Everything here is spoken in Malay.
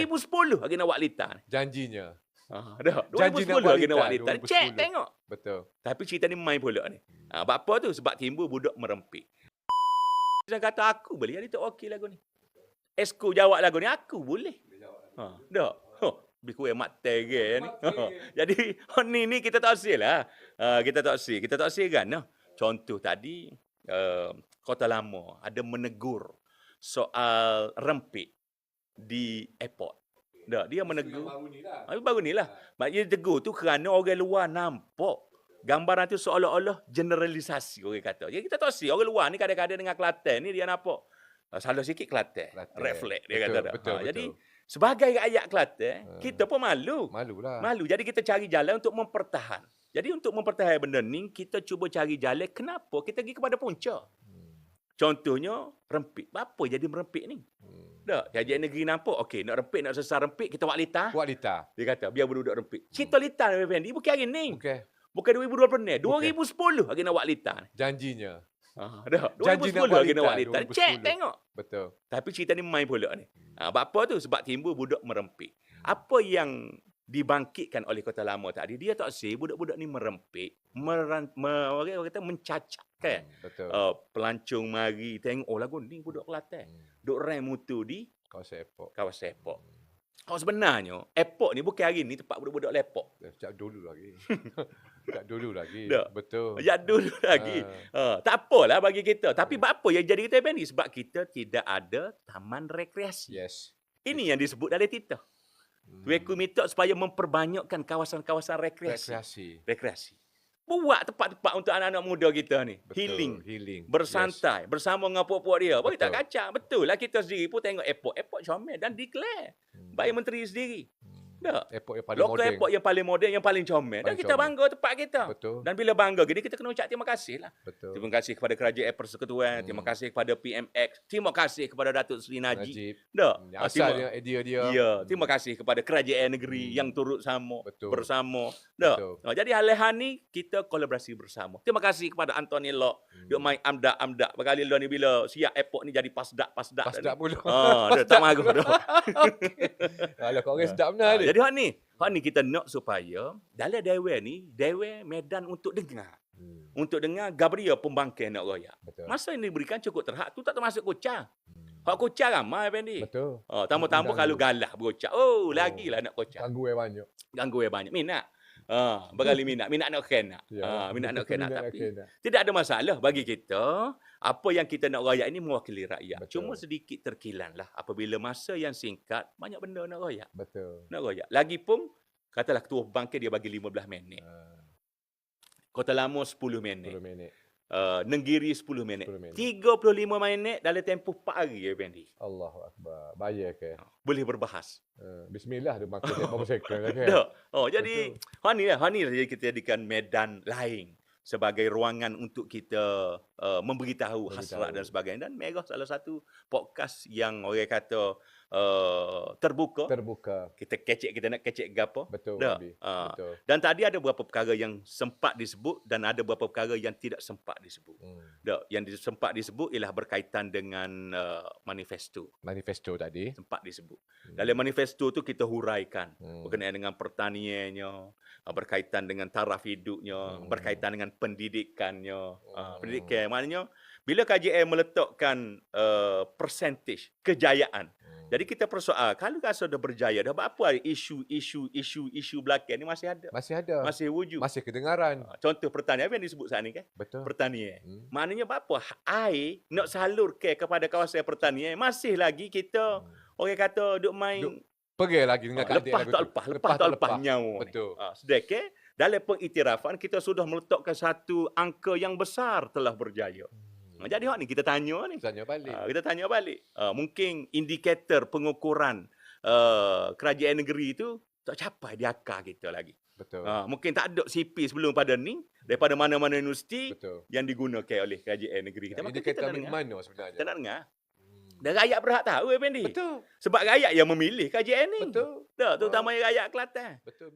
2010 lagi nak buat litar ni. Janjinya. Dah. Janji nak 2010 buat lagi nak buat litar, litar. Cek 2010. tengok. Betul. Tapi cerita ni main pula ni. Sebab apa tu? Sebab timbul budak merempik. Dia kata aku boleh jadi tak okey lagu ni. Esko jawab lagu ni aku boleh. Dah. Lebih kurang mak terge ni. Jadi ni kita tak hasil lah. Kita tak hasil kan. Contoh tadi Kota Lama ada menegur soal rempik di airport. Dah, dia menegur. Baru ni lah. Maknanya tegur tu kerana orang luar nampak gambaran tu seolah-olah generalisasi orang kata. Jadi kita tak hasil. Orang luar ni kadang-kadang dengan Kelantan ni dia nampak salah sikit Kelantan. Refleks dia kata. Betul. Jadi sebagai rakyat Kelantan, kita pun malu. Malulah. Malu. Jadi kita cari jalan untuk mempertahan. Jadi untuk mempertahankan benda ni, kita cuba cari jalan kenapa kita pergi kepada punca. Contohnya, rempik. Apa jadi merempik ni? Tak, kerajaan negeri nampak, okey, nak rempik, nak selesai rempik, kita buat litar. Buat litar. Dia kata, biar budak rempik. Cerita litar, Fendi, bukan hari ni. Bukan 2020 ni. 2010 lagi nak buat litar ni. Janjinya. Dah. Janji 2010 lagi nak buat litar. 2010. Cek tengok. Betul. Tapi cerita ni main pula ni. Sebab apa tu? Sebab timbul budak merempik. Apa yang dibangkitkan oleh Kota Lama tadi, dia tak say budak-budak ni merempik, orang kata mencacatkan. Betul. Pelancong mari tengok, lagu ni budak Kelantan. Duk rem mutu di Kawasan airport. Kalau sebenarnya, airport ni bukan hari ni tempat budak-budak lepok. Sejak dulu lagi. Sejak dulu lagi. Tak. Betul. Sejak dulu lagi. Tak apalah bagi kita. Tapi apa yang jadi kita ni? Sebab kita tidak ada taman rekreasi. Yes. Ini yang disebut dari titah. Tueku minta supaya memperbanyakkan kawasan-kawasan rekreasi. Buat tempat-tempat untuk anak-anak muda kita ni. Betul. Healing. Bersantai. Bersama dengan puak-puak dia. Bagi tak kacau. Betul lah kita sendiri pun tengok airport. Airport comel dan declare. Baik menteri sendiri. Tak. Airport yang paling Local moden. airport yang paling moden, yang paling comel. Dan kita bangga tempat kita. Betul. Dan bila bangga gini, kita kena ucap terima kasih lah. Betul. Terima kasih kepada Kerajaan Air Persekutuan. Terima kasih kepada PMX. Terima kasih kepada Datuk Seri Najib. Tak. Asalnya idea dia. Ya. Terima kasih kepada Kerajaan Negeri yang turut bersama. Tak. Betul. Jadi hal-hal ni kita kolaborasi bersama. Terima kasih kepada Anthony Lok. Dia main amdak. Berkali lah ni bila siap airport ni jadi pasdak. Pasdak pula. Dia tak marah dah. Alah, kau orang sedap benar ni. Jadi hak ni kita nak supaya dalam dewan ni, dewan medan untuk dengar. Untuk dengar Gabriel pembangkang nak royak. Masa yang diberikan cukup terhad tu tak termasuk kocang. Hak kocang ramai Fendi. Betul. Tambah-tambah kalau galah berkocak. Lagilah nak kocak. Ganggu banyak. Minat. Berkali minat nak kena. Minat nak kena tapi tidak ada masalah bagi kita. Apa yang kita nak royak ini mewakili rakyat. Betul. Cuma sedikit terkilan lah apabila masa yang singkat banyak benda nak royak. Betul. Nak royak. Lagipun katalah ketua pembangkang dia bagi 15 minit. Kota Lama 10 minit. Nenggiri 10 minit. 35 minit dalam tempoh 4 hari ya Fendi. Allahu Akbar. Bayar ke? Boleh berbahas. Bismillah dia makan tempoh sekali kan. Jadi hani lah jadi kita jadikan medan lain sebagai ruangan untuk kita memberitahu hasrat dan sebagainya. Dan Merah salah satu podcast yang orang kata terbuka. Kita nak kecek gapo. Betul. Betul. Dan tadi ada beberapa perkara yang sempat disebut dan ada beberapa perkara yang tidak sempat disebut. Yang sempat disebut ialah berkaitan dengan manifesto. Manifesto tadi sempat disebut. Dalam manifesto tu kita huraikan berkenaan dengan pertaniannya, berkaitan dengan taraf hidupnya, berkaitan dengan pendidikannya. Pendidikan maknanya bila KJM meletakkan percentage kejayaan. Jadi kita persoal, kalau rasa dah berjaya, dah apa isu belakang ni masih ada. Masih wujud. Masih kedengaran. Contoh pertanian yang disebut saat ni kan? Betul. Pertanian. Maknanya apa? Air nak salur kepada kawasan pertanian, masih lagi kita orang kata duk main pergi lagi dengan lepas tak lepas nyawa. Betul. Sedekah dalam pengiktirafan kita sudah meletakkan satu angka yang besar telah berjaya. Jadi hak ni kita tanya ni. Kita tanya balik. Mungkin indikator pengukuran kerajaan negeri itu tak capai di akar kita lagi. Betul. Mungkin tak ada CP sebelum pada ni daripada mana-mana universiti. Betul. Yang digunakan oleh kerajaan negeri kita. Indikator mana sebenarnya? Kita nak dengar. Dan rakyat berhak tahu Fendi. Betul. Sebab rakyat yang memilih kerajaan ni. Betul. Terutama rakyat Kelantan. Betul.